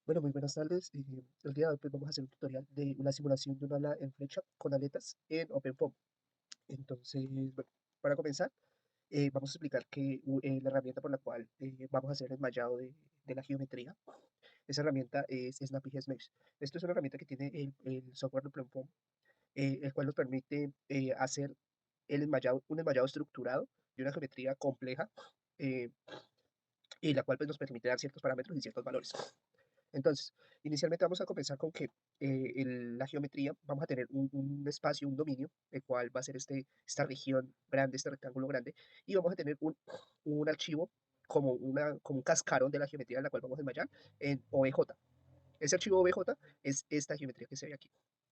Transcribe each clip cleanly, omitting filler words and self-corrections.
Bueno, muy buenas tardes. El día de hoy pues, vamos a hacer un tutorial de una simulación de una ala en flecha con aletas en OpenFOAM. Entonces, bueno, para comenzar, vamos a explicar que la herramienta por la cual vamos a hacer el enmayado de la geometría, esa herramienta es Snappy Mesh. Esto es una herramienta que tiene el software de OpenFOAM, el cual nos permite hacer un enmayado estructurado de una geometría compleja eh, y la cual pues, nos permite dar ciertos parámetros y ciertos valores. Entonces, inicialmente vamos a comenzar con que la geometría, vamos a tener un espacio, un dominio, el cual va a ser esta región grande, este rectángulo grande, y vamos a tener un archivo como un cascarón de la geometría en la cual vamos a enmayar en OBJ. Ese archivo OBJ es esta geometría que se ve aquí.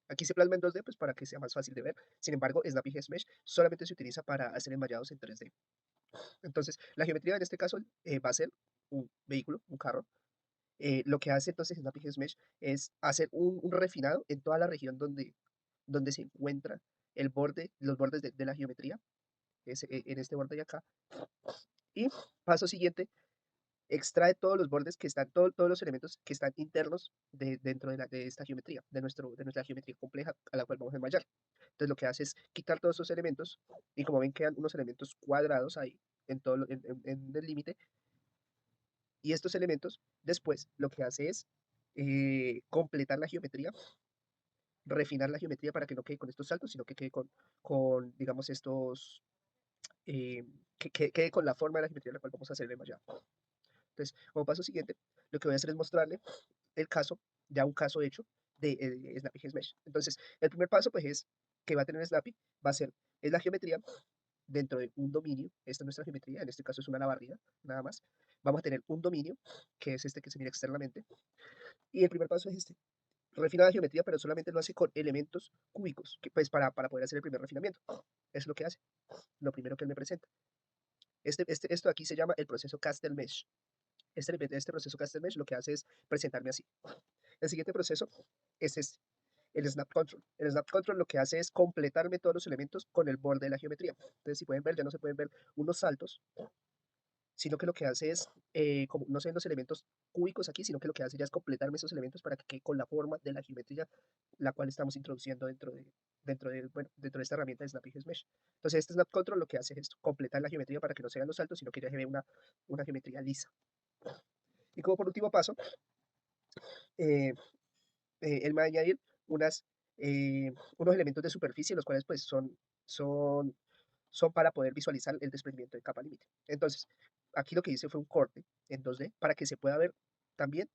Aquí se plasma en 2D pues, para que sea más fácil de ver. Sin embargo, Snappy Mesh solamente se utiliza para hacer enmayados en 3D. Entonces, la geometría en este caso va a ser un vehículo, un carro, lo que hace entonces Snappy Mesh es hacer un refinado en toda la región donde se encuentra los bordes de la geometría, en este borde de acá. Y paso siguiente, extrae todos los bordes que están, todos los elementos que están internos dentro de esta geometría, de nuestra geometría compleja a la cual vamos a enmayar. Entonces lo que hace es quitar todos esos elementos y como ven quedan unos elementos cuadrados ahí en el límite. Y estos elementos después lo que hace es completar la geometría, refinar la geometría para que no quede con estos saltos, sino que quede con digamos, eh, que quede con la forma de la geometría en la cual vamos a hacer el enmayado. Entonces, como paso siguiente, lo que voy a hacer es mostrarle el caso, ya un caso hecho de Snappy Mesh. Entonces, el primer paso, pues, es que va a tener Snappy, va a ser, es la geometría dentro de un dominio, esta es nuestra geometría, en este caso es una barrida, nada más. Vamos a tener un dominio, que es este que se mira externamente, y el primer paso es este, refina la geometría, pero solamente lo hace con elementos cúbicos, que, pues para poder hacer el primer refinamiento. Es lo que hace, lo primero que él me presenta. Esto aquí se llama el proceso Castle Mesh. Este proceso Castle Mesh lo que hace es presentarme así. El siguiente proceso es este, el Snap Control. El Snap Control lo que hace es completarme todos los elementos con el borde de la geometría. Entonces, si pueden ver, ya no se pueden ver unos saltos, sino que lo que hace es, como no se ven los elementos cúbicos aquí, sino que lo que hace ya es completarme esos elementos para que quede con la forma de la geometría, la cual estamos introduciendo dentro de esta herramienta de Snappy Mesh. Entonces, este Snap Control lo que hace es esto, completar la geometría para que no se vean los saltos, sino que ya se ve una geometría lisa. Y como por último paso, eh, él me va a añadir unas, unos elementos de superficie, los cuales pues son, son para poder visualizar el desprendimiento de capa límite. Entonces, aquí lo que hice fue un corte en 2D para que se pueda ver también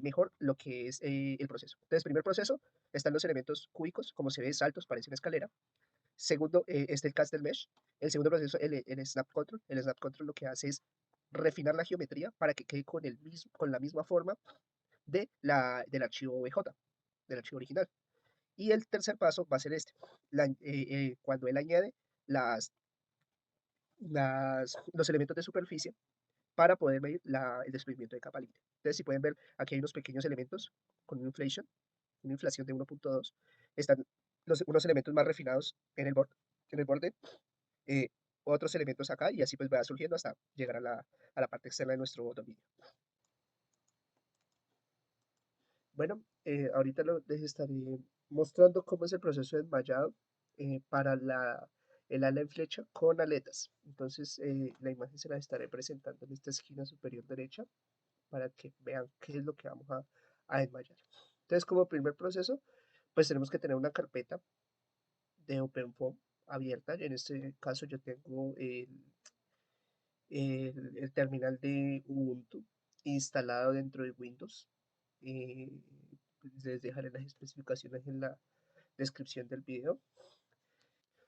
mejor lo que es el proceso. Entonces, primer proceso, están los elementos cúbicos, como se ve, saltos, parece una escalera. Segundo, está el Castle Mesh. El segundo proceso, el Snap Control. El Snap Control lo que hace es refinar la geometría para que quede con la misma forma del archivo OBJ, del archivo original. Y el tercer paso va a ser este, cuando él añade las, los elementos de superficie para poder medir el desprendimiento de capa límite. Entonces, si pueden ver, aquí hay unos pequeños elementos con una inflación de 1.2. Están unos elementos más refinados en el borde eh, otros elementos acá, y así pues va surgiendo hasta llegar a la parte externa de nuestro dominio. Bueno, ahorita les estaré mostrando cómo es el proceso de enmayado para el ala en flecha con aletas. Entonces, la imagen se la estaré presentando en esta esquina superior derecha para que vean qué es lo que vamos a enmayar. Entonces, como primer proceso, pues tenemos que tener una carpeta de OpenFOAM abierta. En este caso yo tengo el terminal de Ubuntu instalado dentro de Windows. Eh, Les dejaré las especificaciones en la descripción del video.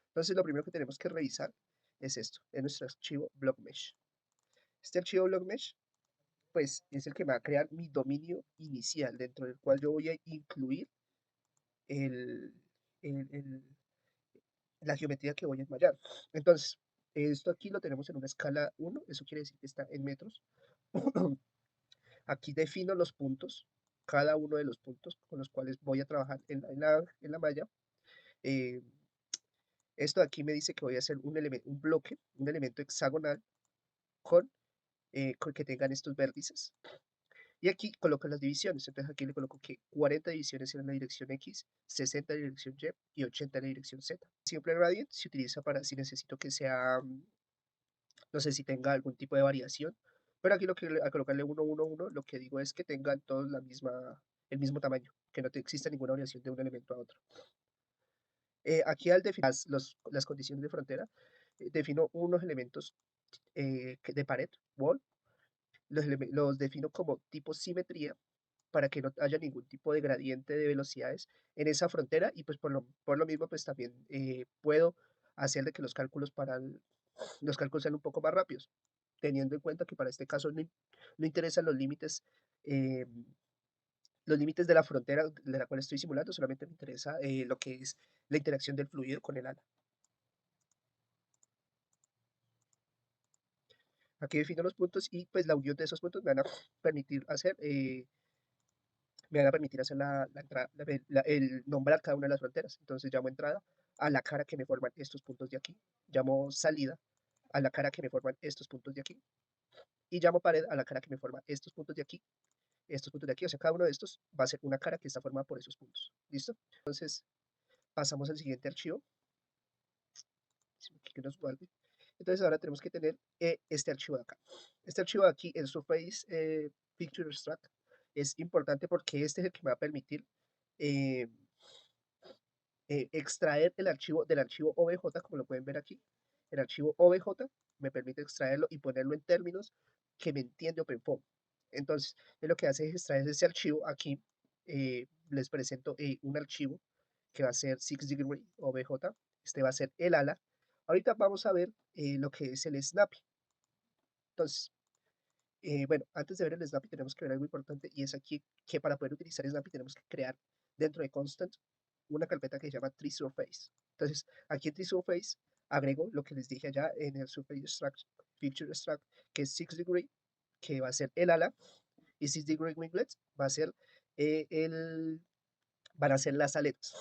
Entonces, lo primero que tenemos que revisar es esto, es nuestro archivo BlockMesh. Este archivo BlockMesh, pues, es el que me va a crear mi dominio inicial, dentro del cual yo voy a incluir el, el- el- la geometría que voy a enmayar. Entonces, esto aquí lo tenemos en una escala 1, eso quiere decir que está en metros. Aquí defino los puntos, cada uno de los puntos con los cuales voy a trabajar en la malla. Eh, Esto de aquí me dice que voy a hacer un bloque, un elemento hexagonal con que tengan estos vértices. Y aquí coloco las divisiones. Entonces aquí le coloco que 40 divisiones en la dirección X, 60 en la dirección Y y 80 en la dirección Z. Siempre el gradient se utiliza para si necesito que sea, no sé si tenga algún tipo de variación, pero aquí al colocarle 1, 1, 1, lo que digo es que tengan todos el mismo tamaño, que no exista ninguna variación de un elemento a otro. Aquí al definir las condiciones de frontera, defino unos elementos de pared, wall, los defino como tipo simetría para que no haya ningún tipo de gradiente de velocidades en esa frontera y pues por lo mismo pues también puedo hacer de que los cálculos sean un poco más rápidos, teniendo en cuenta que para este caso no interesan eh, los límites de la frontera de la cual estoy simulando, solamente me interesa lo que es la interacción del fluido con el ala. Aquí defino los puntos y pues la unión de esos puntos permitir hacer, me van a permitir hacer la entrada, el nombrar cada una de las fronteras. Entonces llamo entrada a la cara que me forman estos puntos de aquí, llamo salida a la cara que me forman estos puntos de aquí y llamo pared a la cara que me forma estos puntos de aquí, estos puntos de aquí. O sea, cada uno de estos va a ser una cara que está formada por esos puntos. ¿Listo? Entonces pasamos al siguiente archivo, que nos guarde. Entonces ahora tenemos que tener este archivo de acá. Este archivo de aquí, el Surface Picture Extract, es importante porque este es el que me va a permitir eh, extraer el archivo del archivo OBJ, como lo pueden ver aquí. El archivo OBJ me permite extraerlo y ponerlo en términos que me entiende OpenFOAM. Entonces, lo que hace es extraer ese archivo aquí. Les presento un archivo que va a ser 6 degree OBJ. Este va a ser el ala. Ahorita vamos a ver lo que es el Snappy. Entonces, bueno, antes de ver el Snappy tenemos que ver algo importante y es aquí que para poder utilizar Snappy tenemos que crear dentro de Constant una carpeta que se llama TreeSurface. Entonces, aquí en TreeSurface agrego lo que les dije allá en el Surface Extract, Picture Extract, que es 6 degree, que va a ser el ala, y 6 degree winglet va a ser eh, el, van a ser las aletas.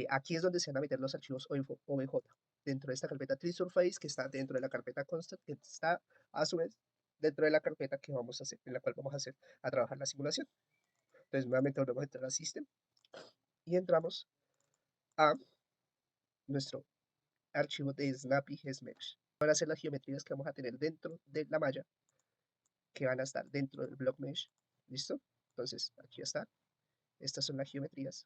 Aquí es donde se van a meter los archivos OBJ dentro de esta carpeta TreeSurface que está dentro de la carpeta Constant, que está a su vez dentro de la carpeta que vamos a hacer, en la cual vamos a hacer a trabajar la simulación. Entonces, nuevamente volvemos a entrar a System y entramos a nuestro archivo de Snappy Mesh. Van a ser las geometrías que vamos a tener dentro de la malla, que van a estar dentro del block mesh. ¿Listo? Entonces, aquí está. Estas son las geometrías.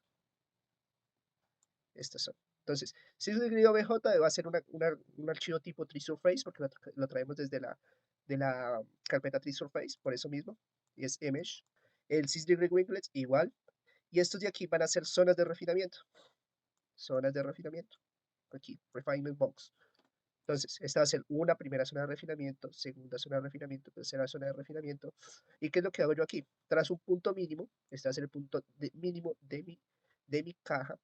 Estas son. Entonces, si es de OBJ, va a ser un archivo tipo TreeSurface, porque lo traemos desde de la carpeta TreeSurface, por eso mismo, y es Mesh. El 6 degree winglet, igual. Y estos de aquí van a ser zonas de refinamiento. Zonas de refinamiento. Aquí, Refinement Box. Entonces, esta va a ser una primera zona de refinamiento, segunda zona de refinamiento, tercera zona de refinamiento. ¿Y qué es lo que hago yo aquí? Tras un punto mínimo, este va a ser el punto mínimo de mi caja,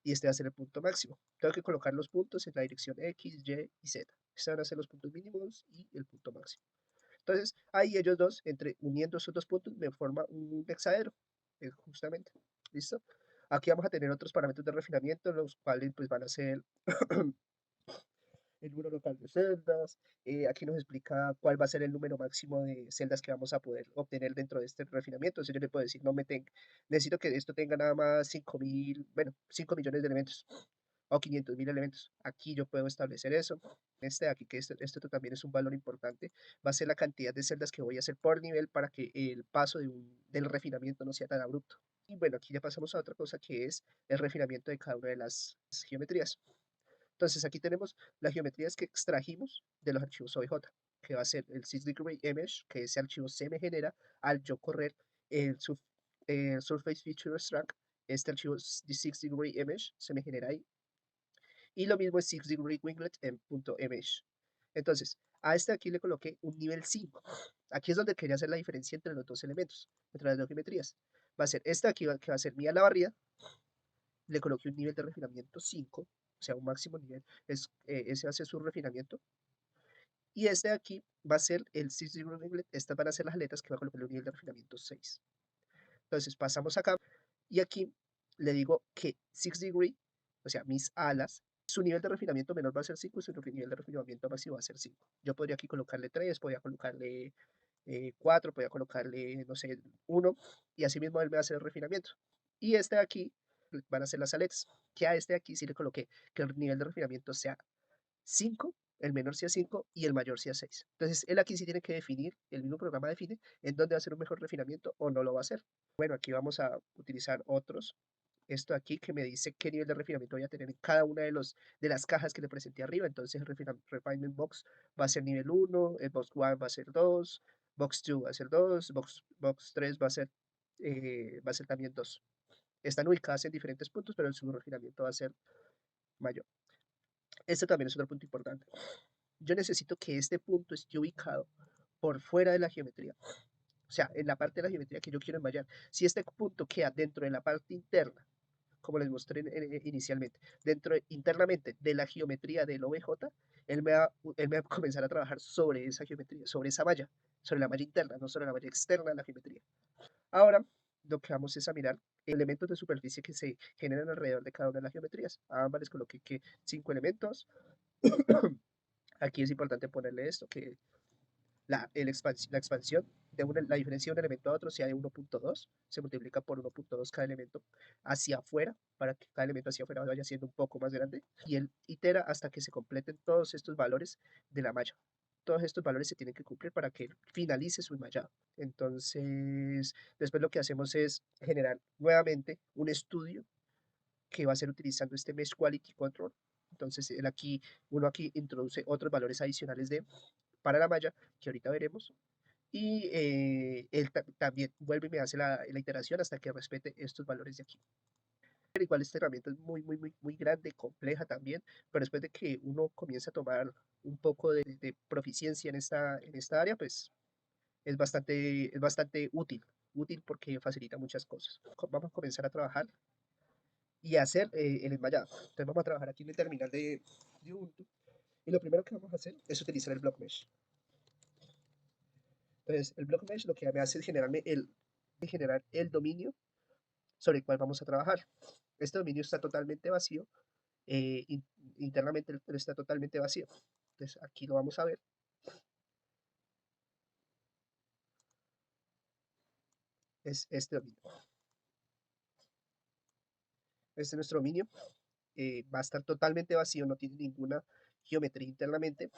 y este va a ser el punto máximo. Tengo que colocar los puntos en la dirección X, Y y Z. Estos van a ser los puntos mínimos y el punto máximo. Entonces, ahí ellos dos, uniendo esos dos puntos, me forma un hexaedro, justamente. ¿Listo? Aquí vamos a tener otros parámetros de refinamiento, los cuales pues van a ser el número local de celdas. Aquí nos explica cuál va a ser el número máximo de celdas que vamos a poder obtener dentro de este refinamiento. Entonces yo le puedo decir, no me necesito que esto tenga nada más 5.000, bueno, 5 millones de elementos o 500.000 elementos. Aquí yo puedo establecer eso. Aquí, que esto también es un valor importante, va a ser la cantidad de celdas que voy a hacer por nivel para que el paso del refinamiento no sea tan abrupto. Y bueno, aquí ya pasamos a otra cosa que es el refinamiento de cada una de las geometrías. Entonces aquí tenemos las geometrías que extrajimos de los archivos OBJ, que va a ser el 6 degree image, que ese archivo se me genera al yo correr el, Surface Feature Extract. Este archivo de 6 degree image se me genera ahí. Y lo mismo es 6 degree winglet en punto .image. Entonces, a este aquí le coloqué un nivel 5. Aquí es donde quería hacer la diferencia entre los dos elementos, entre las dos geometrías. Va a ser esta aquí, que va a ser mi ala barrida, le coloqué un nivel de refinamiento 5, o sea, un máximo nivel, ese va a ser su refinamiento. Y este de aquí va a ser el 6 degree winglet, estas van a ser las aletas que va a colocar un nivel de refinamiento 6. Entonces pasamos acá y aquí le digo que 6 degree, o sea, mis alas, su nivel de refinamiento menor va a ser 5 y su nivel de refinamiento máximo va a ser 5. Yo podría aquí colocarle 3, podría colocarle 4, podía colocarle, no sé, 1, y así mismo él me va a hacer el refinamiento. Y este de aquí van a ser las aletas, que a este de aquí sí le coloqué que el nivel de refinamiento sea 5, el menor sea 5 y el mayor sea 6. Entonces, él aquí sí tiene que definir, el mismo programa define en dónde va a hacer un mejor refinamiento o no lo va a hacer. Bueno, aquí vamos a utilizar otros. Esto aquí que me dice qué nivel de refinamiento voy a tener en cada una de las cajas que le presenté arriba. Entonces, el refinement box va a ser nivel 1, el box 1 va a ser 2, box 2 va a ser 2, box 3 va a ser también 2. Están ubicadas en diferentes puntos, pero su refinamiento va a ser mayor. Este también es otro punto importante. Yo necesito que este punto esté ubicado por fuera de la geometría, o sea, en la parte de la geometría que yo quiero enmayar. Si este punto queda dentro de la parte interna, como les mostré inicialmente, internamente de la geometría del OBJ, él me va a comenzar a trabajar sobre esa geometría, sobre esa malla, sobre la malla interna, no sobre la malla externa de la geometría. Ahora, lo que vamos es a mirar elementos de superficie que se generan alrededor de cada una de las geometrías. A ambas les coloqué que 5 elementos. Aquí es importante ponerle esto, que la expansión la diferencia de un elemento a otro sea de 1.2, se multiplica por 1.2 cada elemento hacia afuera, para que cada elemento hacia afuera vaya siendo un poco más grande, y él itera hasta que se completen todos estos valores de la malla. Todos estos valores se tienen que cumplir para que finalice su enmallado. Entonces, después lo que hacemos es generar nuevamente un estudio que va a ser utilizando este Mesh Quality Control. Entonces, uno aquí introduce otros valores adicionales para la malla, que ahorita veremos, y él también vuelve y me hace la iteración hasta que respete estos valores de aquí. Pero igual esta herramienta es muy, muy, muy, muy grande, compleja también, pero después de que uno comienza a tomar un poco de proficiencia en esta área, pues es bastante útil porque facilita muchas cosas. Vamos a comenzar a trabajar y a hacer el enmayado. Entonces vamos a trabajar aquí en el terminal de Ubuntu, y lo primero que vamos a hacer es utilizar el Block Mesh. Entonces, el Block Mesh lo que me hace es generar el dominio sobre el cual vamos a trabajar. Este dominio está totalmente vacío, eh, in- internamente está totalmente vacío. Entonces, aquí lo vamos a ver. Es este dominio. Este es nuestro dominio. Va a estar totalmente vacío, no tiene ninguna geometría internamente.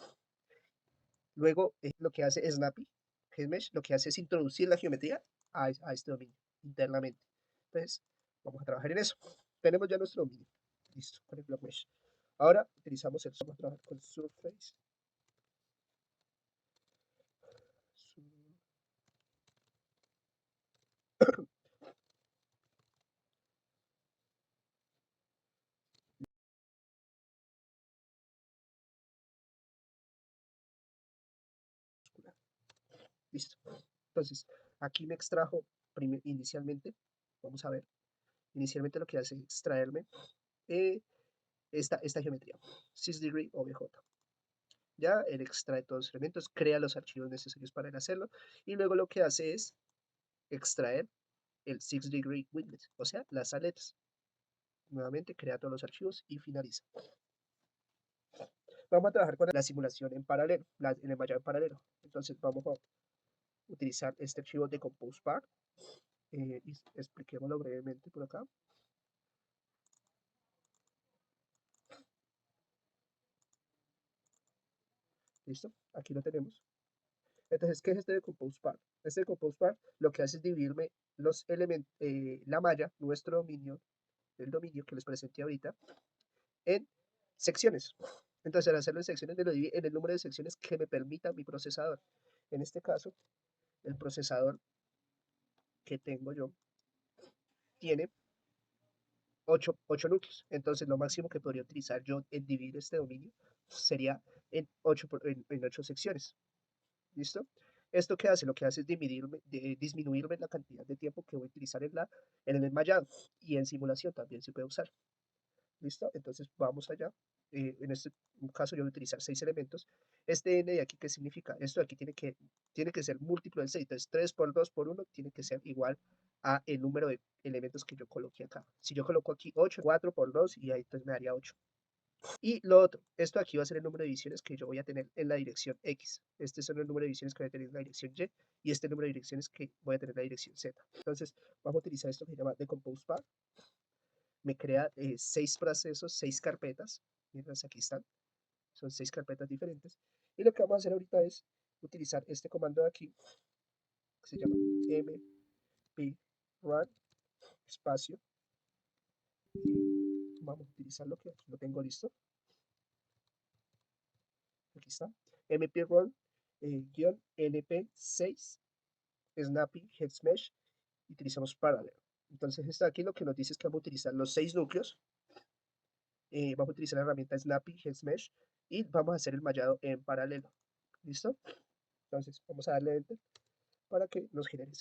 Luego, lo que hace Snappy, GeoMesh, lo que hace es introducir la geometría a este dominio internamente. Entonces, vamos a trabajar en eso. Tenemos ya nuestro dominio. Listo, con el Block Mesh. Ahora utilizamos vamos a trabajar con Surface. Listo. Entonces, aquí me extrajo inicialmente, vamos a ver, inicialmente lo que hace es extraerme eh, esta geometría, 6 degree OBJ. Ya él extrae todos los elementos, crea los archivos necesarios para él hacerlo, y luego lo que hace es extraer el 6 degree winglet, o sea, las aletas. Nuevamente crea todos los archivos y finaliza. Vamos a trabajar con la simulación en paralelo, el enmayado en paralelo. Entonces vamos a utilizar este archivo de Compose Part, y expliquémoslo brevemente por acá. ¿Listo? Aquí lo tenemos. Entonces, ¿qué es este de Compose Part? Este de Compose Part lo que hace es dividirme los elementos, la malla, nuestro dominio, el dominio que les presenté ahorita, en secciones. Entonces, al hacerlo en secciones, me lo divide en el número de secciones que me permita mi procesador. En este caso, el procesador que tengo yo tiene 8 núcleos. Entonces, lo máximo que podría utilizar yo en dividir este dominio sería en 8 secciones. ¿Listo? ¿Esto qué hace? Lo que hace es disminuirme la cantidad de tiempo que voy a utilizar en el enmayado, y en simulación también se puede usar. ¿Listo? Entonces vamos allá. En este caso yo voy a utilizar 6 elementos. Este n de aquí, ¿qué significa? Esto de aquí tiene que ser múltiplo del 6. Entonces 3 por 2 por 1 tiene que ser igual a el número de elementos que yo coloqué acá. Si yo coloco aquí 8, 4 por 2, y ahí entonces me daría 8. Y lo otro, esto aquí va a ser el número de divisiones que yo voy a tener en la dirección X. Este son el número de divisiones que voy a tener en la dirección Y y este número de direcciones que voy a tener en la dirección Z. Entonces, vamos a utilizar esto que se llama Decompose Path. Me crea 6 procesos, 6 carpetas. Mientras aquí están, son 6 carpetas diferentes. Y lo que vamos a hacer ahorita es utilizar este comando de aquí, que se llama mp-run espacio. Y vamos a utilizarlo, que aquí lo tengo listo. Aquí está. mp-run np6 snappy heads mesh. Utilizamos parallel. Entonces, está aquí lo que nos dice es que vamos a utilizar los 6 núcleos. Vamos a utilizar la herramienta Snappy Heads Mesh y vamos a hacer el mallado en paralelo. ¿Listo? Entonces, vamos a darle Enter para que nos genere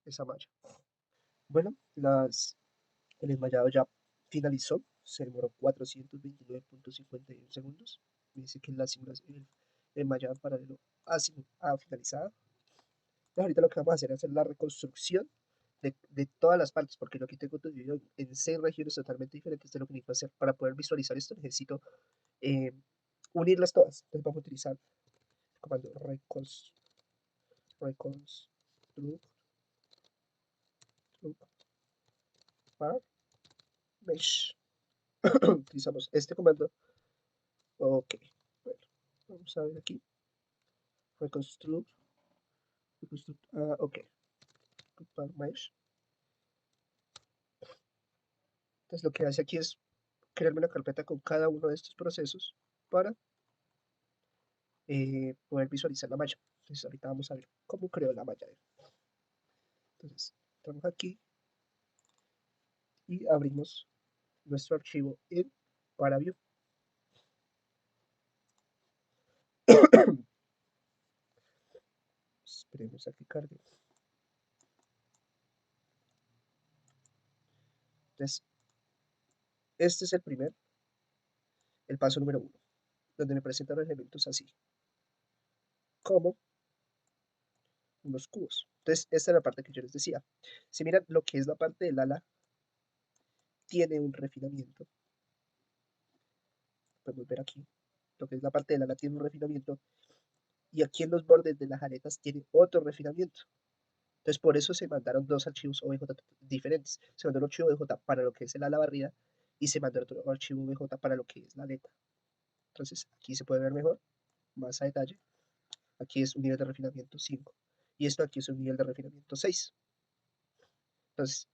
esa malla. Bueno, el enmallado ya finalizó. Se demoró 429.51 segundos. Me dice que la simulación, el enmallado en paralelo ha finalizado. Y ahorita lo que vamos a hacer es hacer la reconstrucción de todas las partes, porque lo que tengo dividido en 6 regiones totalmente diferentes de lo que necesito hacer. Para poder visualizar esto necesito unirlas todas. Entonces vamos a utilizar el comando reconstruct par mesh. Utilizamos este comando. Ok, bueno, vamos a ver aquí. Reconstruct, ok, par mesh. Entonces lo que hace aquí es crearme una carpeta con cada uno de estos procesos para poder visualizar la malla. Entonces ahorita vamos a ver cómo creo la malla. Entonces, estamos aquí y abrimos nuestro archivo en ParaView. Esperemos a que cargue. Entonces, este es el paso número 1, donde me presentan los elementos así, como unos cubos. Entonces, esta es la parte que yo les decía. Si miran lo que es la parte del ala, tiene un refinamiento. Podemos ver aquí, lo que es la parte del ala tiene un refinamiento, y aquí en los bordes de las aletas tiene otro refinamiento. Entonces, por eso se mandaron dos archivos OBJ diferentes. Se mandó un archivo OBJ para lo que es el ala barrida, y se mandó otro archivo OBJ para lo que es la aleta. Entonces, aquí se puede ver mejor, más a detalle. Aquí es un nivel de refinamiento 5. Y esto aquí es un nivel de refinamiento 6. Entonces,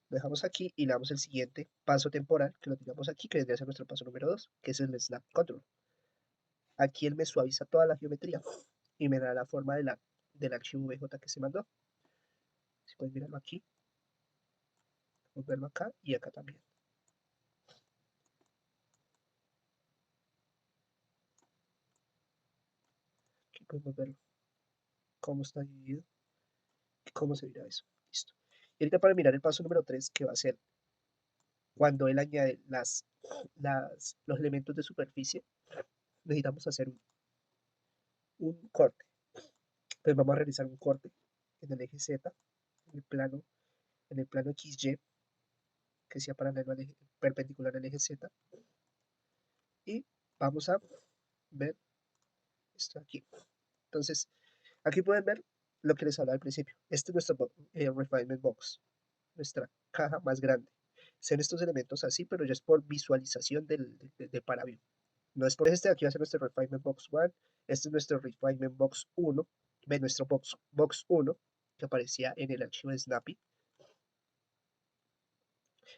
lo dejamos aquí y le damos el siguiente paso temporal, que lo tiramos aquí, que vendría a ser nuestro paso número 2, que es el Snap Control. Aquí él me suaviza toda la geometría y me da la forma del archivo VJ que se mandó. Si pueden mirarlo aquí, podemos verlo acá y acá también. Aquí podemos ver cómo está dividido y cómo se verá eso. Listo. Y ahorita para mirar el paso número 3, que va a ser cuando él añade los elementos de superficie, necesitamos hacer un corte. Entonces vamos a realizar un corte en el eje Z, en el plano XY, que sea paralelo al eje, perpendicular al eje Z. Y vamos a ver esto aquí. Entonces, aquí pueden ver lo que les hablaba al principio. Este es nuestro Refinement Box, nuestra caja más grande. Son estos elementos así, pero ya es por visualización de ParaView. No es por este, aquí va a ser nuestro Refinement Box 1. Este es nuestro Refinement Box 1. Ve nuestro box 1, que aparecía en el archivo de Snappy.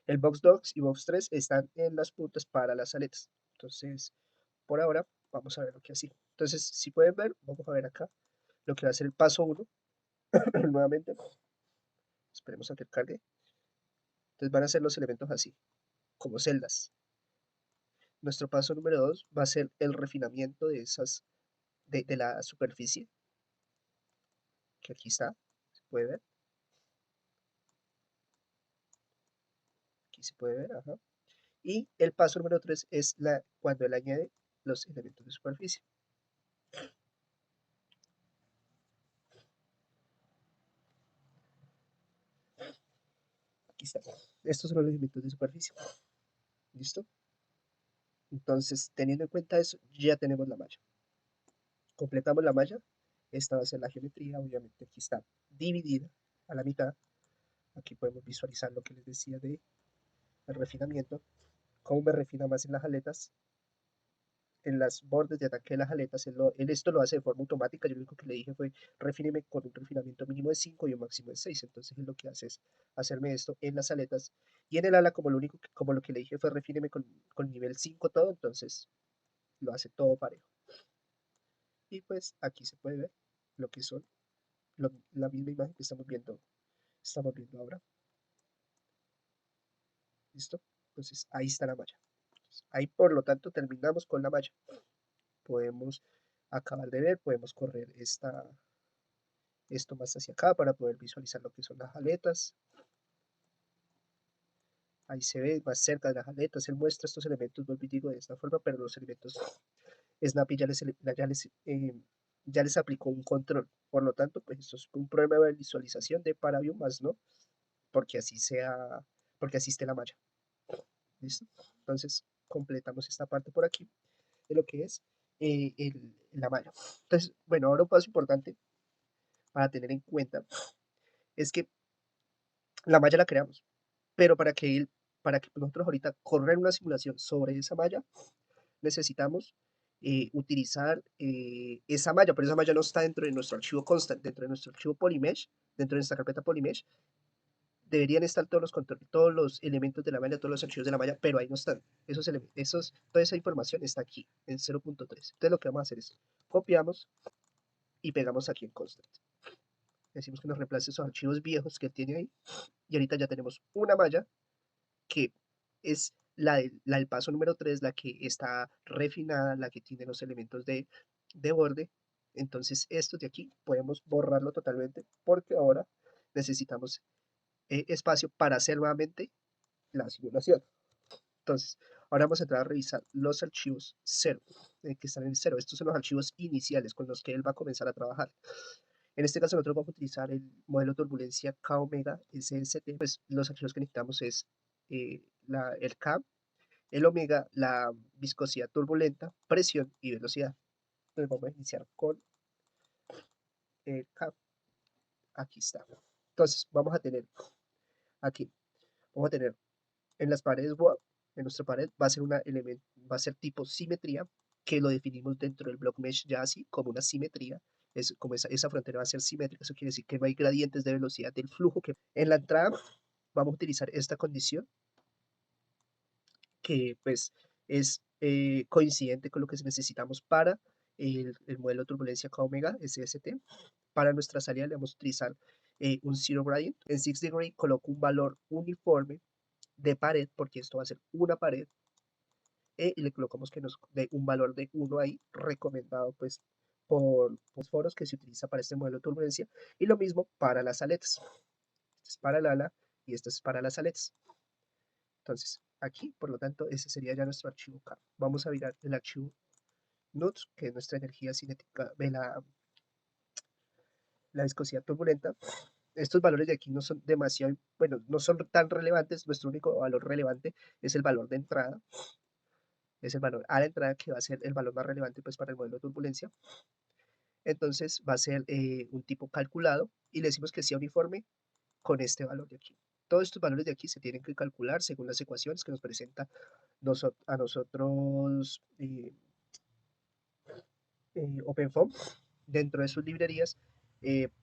El Box 2 y Box 3 están en las puntas para las aletas. Entonces, por ahora, vamos a ver lo que así. Entonces, si pueden ver, vamos a ver acá lo que va a ser el paso 1. Nuevamente, esperemos a que cargue. Entonces van a ser los elementos así, como celdas. Nuestro paso número 2 va a ser el refinamiento de la superficie, que aquí está, se puede ver. Aquí se puede ver, ajá. Y el paso número 3 es cuando él añade los elementos de superficie. Aquí está. Estos son los elementos de superficie. ¿Listo? Entonces, teniendo en cuenta eso, ya tenemos la malla. Completamos la malla. Esta va a ser la geometría. Obviamente aquí está dividida a la mitad. Aquí podemos visualizar lo que les decía de el refinamiento. Cómo me refina más en las aletas, en las bordes de ataque de las aletas. Él esto lo hace de forma automática. Yo lo único que le dije fue refíneme con un refinamiento mínimo de 5 y un máximo de 6. Entonces él lo que hace es hacerme esto en las aletas. Y en el ala, como lo que le dije fue refíneme con nivel 5 todo, entonces lo hace todo parejo. Y pues aquí se puede ver lo que son la misma imagen que estamos viendo ahora. ¿Listo? Entonces ahí está la malla. Ahí por lo tanto terminamos con la malla. Podemos acabar de ver, podemos correr esto más hacia acá para poder visualizar lo que son las aletas. Ahí se ve más cerca de las aletas. Él muestra estos elementos, vuelvo y digo, de esta forma, pero los elementos Snappy ya les aplicó un control. Por lo tanto, pues esto es un problema de visualización de Paraview más no, porque así sea, porque así esté la malla. ¿Listo? Entonces, completamos esta parte por aquí de lo que es la malla. Entonces, bueno, ahora un paso importante para tener en cuenta es que la malla la creamos, pero para que nosotros ahorita correr una simulación sobre esa malla, necesitamos utilizar esa malla, pero esa malla no está dentro de nuestro archivo constant, dentro de nuestro archivo Polymesh, dentro de nuestra carpeta Polymesh, deberían estar todos los elementos de la malla, todos los archivos de la malla, pero ahí no están. Toda esa información está aquí, en 0.3. Entonces lo que vamos a hacer es, copiamos y pegamos aquí en constant. Decimos que nos reemplace esos archivos viejos que tiene ahí, y ahorita ya tenemos una malla que es la del paso número 3, la que está refinada, la que tiene los elementos de borde. Entonces, esto de aquí podemos borrarlo totalmente porque ahora necesitamos espacio para hacer nuevamente la simulación. Entonces, ahora vamos a entrar a revisar los archivos 0, que están en el 0. Estos son los archivos iniciales con los que él va a comenzar a trabajar. En este caso, nosotros vamos a utilizar el modelo turbulencia K omega SST. Pues los archivos que necesitamos es el K, el omega, la viscosidad turbulenta, presión y velocidad. Entonces vamos a iniciar con el K. Aquí está. Entonces vamos a tener aquí, vamos a tener en las paredes wall, en nuestra pared va a ser va a ser tipo simetría, que lo definimos dentro del block mesh ya así como una simetría. Es como esa frontera va a ser simétrica, eso quiere decir que no hay gradientes de velocidad del flujo. En la entrada vamos a utilizar esta condición que pues es coincidente con lo que necesitamos para el modelo de turbulencia K omega SST. Para nuestra salida le vamos a utilizar un zero gradient. En 6 degree coloco un valor uniforme de pared, porque esto va a ser una pared, y le colocamos que nos dé un valor de 1 ahí, recomendado pues por los foros que se utiliza para este modelo de turbulencia, y lo mismo para las aletas. Este es para el ala y este es para las aletas. Entonces, aquí, por lo tanto, ese sería ya nuestro archivo K. Vamos a mirar el archivo NUTS, que es nuestra energía cinética de la viscosidad turbulenta. Estos valores de aquí no son demasiado, bueno, no son tan relevantes. Nuestro único valor relevante es el valor de entrada. Es el valor a la entrada que va a ser el valor más relevante pues para el modelo de turbulencia. Entonces va a ser un tipo calculado y le decimos que sea uniforme con este valor de aquí. Todos estos valores de aquí se tienen que calcular según las ecuaciones que nos presenta a nosotros OpenFOAM dentro de sus librerías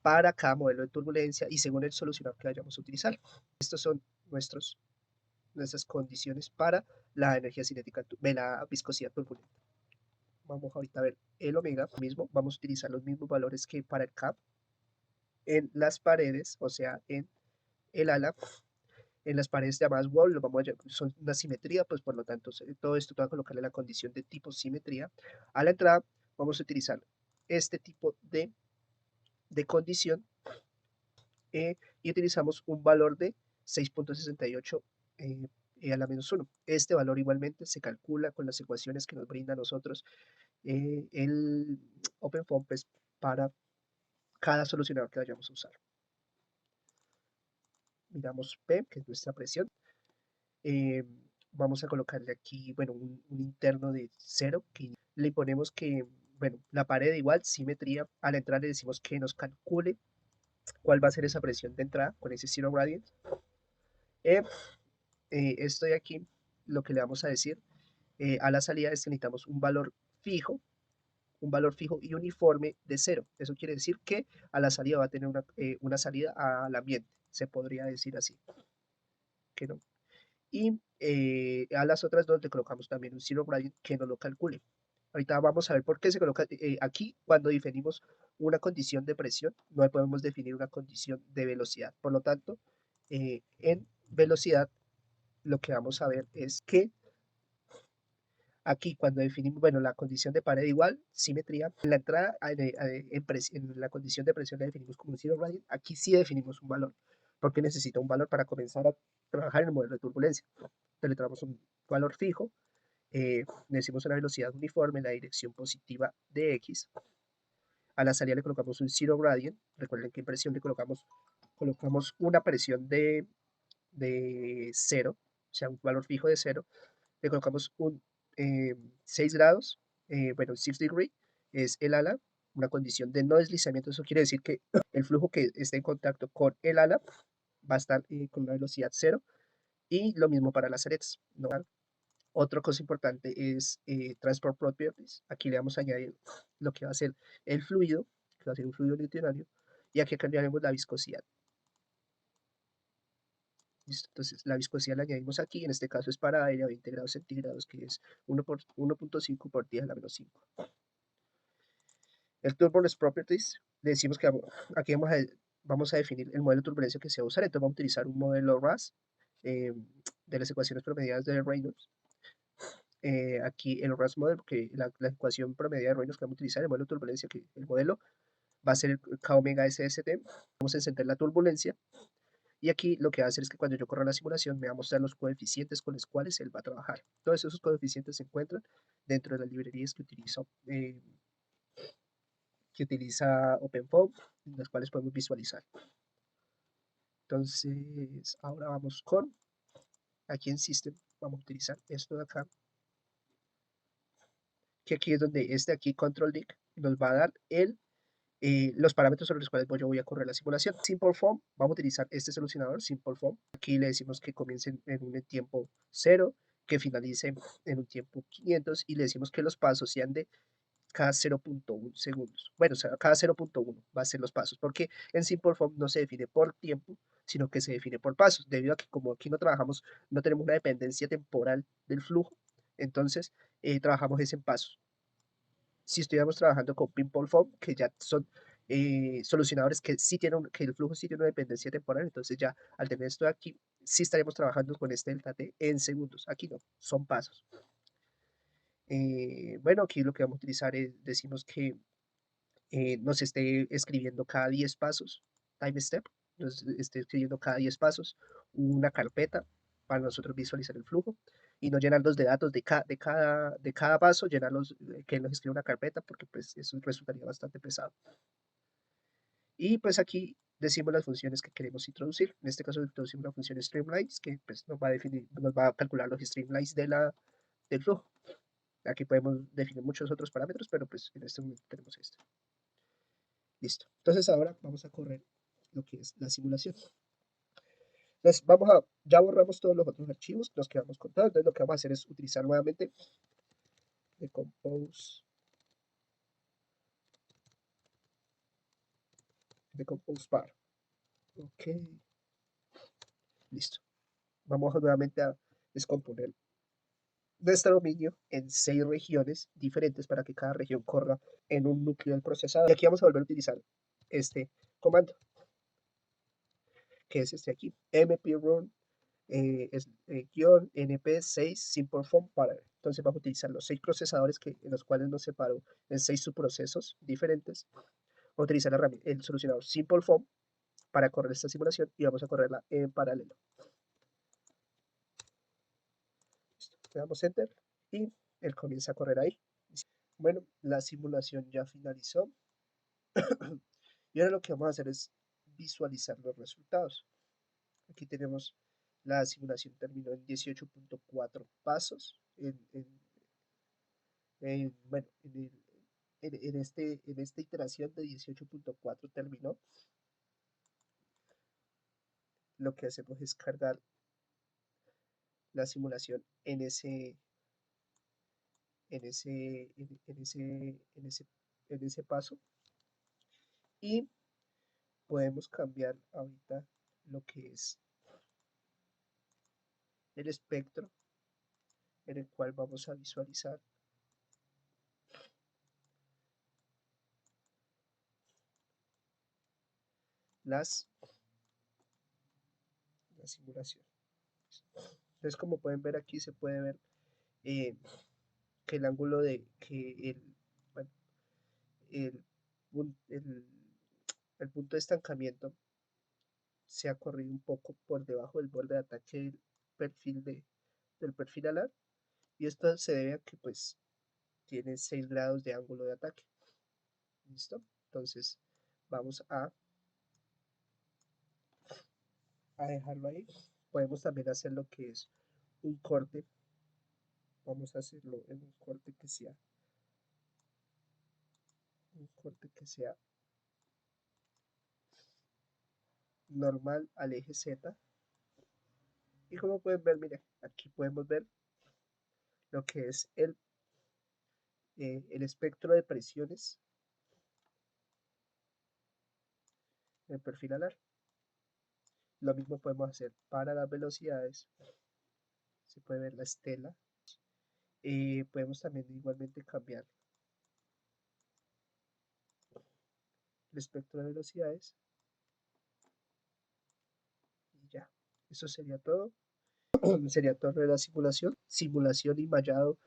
para cada modelo de turbulencia y según el solucionador que vayamos a utilizar. Estos son nuestras condiciones para la energía cinética de la viscosidad turbulenta. Vamos ahorita a ver el omega mismo, vamos a utilizar los mismos valores que para el CAP en las paredes, o sea, en el ala, en las paredes llamadas wall, son una simetría, pues por lo tanto, todo esto te va a colocarle la condición de tipo simetría. A la entrada vamos a utilizar este tipo de condición y utilizamos un valor de 6.68 a la menos 1. Este valor igualmente se calcula con las ecuaciones que nos brinda a nosotros el OpenFOAM pues, para cada solucionador que vayamos a usar. Miramos P, que es nuestra presión. vamos a colocarle aquí, bueno, un interno de 0, que le ponemos que, bueno, la pared igual, simetría, a la entrada le decimos que nos calcule cuál va a ser esa presión de entrada con ese zero gradient. Eh, esto de aquí, lo que le vamos a decir a la salida es que necesitamos un valor fijo y uniforme de 0. Eso quiere decir que a la salida va a tener una salida al ambiente, se podría decir así. Que no. Y a las otras dos le colocamos también un zero gradient que no lo calcule. Ahorita vamos a ver por qué se coloca aquí cuando definimos una condición de presión, no podemos definir una condición de velocidad. Por lo tanto, en velocidad lo que vamos a ver es que aquí cuando definimos, bueno, la condición de pared igual, simetría, en la entrada en la condición de presión la definimos como un zero gradient, aquí sí definimos un valor, porque necesita un valor para comenzar a trabajar en el modelo de turbulencia. Entonces le traemos un valor fijo, le decimos una velocidad uniforme en la dirección positiva de X. A la salida le colocamos un zero gradient. Recuerden que en presión le colocamos una presión de 0, o sea, un valor fijo de 0. Le colocamos un 6 grados, bueno, 6 degree es el ala, una condición de no deslizamiento. Eso quiere decir que el flujo que esté en contacto con el ala va a estar con una velocidad 0. Y lo mismo para las aretas, ¿no? Otra cosa importante es Transport Properties. Aquí le vamos a añadir lo que va a ser el fluido, que va a ser un fluido newtonano, y aquí cambiaremos la viscosidad. ¿Listo? Entonces, la viscosidad la añadimos aquí, en este caso es para aire a 20 grados centígrados, que es 1.5 por 10 a la menos 5. El Turbulence Properties, le decimos que aquí vamos a definir el modelo de turbulencia que se va a usar, entonces vamos a utilizar un modelo RAS de las ecuaciones promediadas de Reynolds. Aquí el RAS model, que la ecuación promediada de Reynolds que vamos a utilizar, el modelo de turbulencia, que el modelo va a ser el K omega SST. Vamos a encender la turbulencia y aquí lo que va a hacer es que cuando yo corra la simulación me va a mostrar los coeficientes con los cuales él va a trabajar. Todos esos coeficientes se encuentran dentro de las librerías que utiliza OpenFOAM, en las cuales podemos visualizar. Entonces, ahora vamos con, aquí en System, vamos a utilizar esto de acá, que aquí es donde aquí, Control Dict, nos va a dar los parámetros sobre los cuales yo voy a correr la simulación. Simple Form, vamos a utilizar este solucionador, Simple Form. Aquí le decimos que comience en un tiempo 0, que finalice en un tiempo 500 y le decimos que los pasos sean de cada 0.1 segundos. Bueno, o sea, cada 0.1 va a ser los pasos, porque en Simple Form no se define por tiempo, sino que se define por pasos, debido a que como aquí no trabajamos, no tenemos una dependencia temporal del flujo, entonces trabajamos es en pasos. Si estuviéramos trabajando con Pimple Foam, que ya son solucionadores que sí tienen, que el flujo sí tiene una dependencia temporal, entonces ya al tener esto aquí, sí estaremos trabajando con este delta T en segundos. Aquí no, son pasos. Bueno, aquí lo que vamos a utilizar es, decimos que nos esté escribiendo cada 10 pasos, time step, nos esté escribiendo cada 10 pasos una carpeta para nosotros visualizar el flujo y no llenarlos de datos de cada paso, llenarlos, que nos escriba una carpeta, porque pues eso resultaría bastante pesado. Y pues aquí decimos las funciones que queremos introducir. En este caso introducimos la función streamlines, que pues nos va a definir, nos va a calcular los streamlines del flujo. Aquí podemos definir muchos otros parámetros, pero pues en este momento tenemos esto. Listo. Entonces ahora vamos a correr lo que es la simulación. Entonces ya borramos todos los otros archivos, nos quedamos con todo. Entonces lo que vamos a hacer es utilizar nuevamente decompose bar. Ok, listo. Vamos nuevamente a descomponer nuestro dominio en 6 regiones diferentes para que cada región corra en un núcleo del procesador. Y aquí vamos a volver a utilizar este comando, que es este aquí, mprun -np6 simpleform para. Entonces vamos a utilizar los 6 procesadores en los cuales nos separó en 6 subprocesos diferentes. Vamos a utilizar el solucionador simpleform para correr esta simulación y vamos a correrla en paralelo. Le damos enter y él comienza a correr ahí. Bueno, la simulación ya finalizó y ahora lo que vamos a hacer es visualizar los resultados. Aquí tenemos La simulación terminó en 18.4 pasos. Bueno, en esta iteración de 18.4 terminó. Lo que hacemos es cargar la simulación en ese, en ese, en ese, en ese paso, y podemos cambiar ahorita lo que es el espectro en el cual vamos a visualizar las, la simulación. Entonces, como pueden ver aquí, se puede ver eh, que el ángulo de que bueno, el, el, el punto de estancamiento se ha corrido un poco por debajo del borde de ataque del perfil alar, y esto se debe a que pues tiene 6 grados de ángulo de ataque. ¿Listo? Entonces vamos a dejarlo ahí. Podemos también hacer lo que es un corte. Vamos a hacerlo en un corte que sea normal al eje Z. Y como pueden ver, mire, aquí podemos ver lo que es el espectro de presiones del perfil alar. Lo mismo podemos hacer para las velocidades. Se puede ver la estela. Podemos también igualmente cambiar el espectro de velocidades. Y ya, eso sería todo. Sería todo de la simulación. Simulación y mallado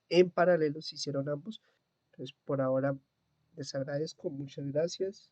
en paralelo se hicieron ambos. Entonces, por ahora les agradezco. Muchas gracias.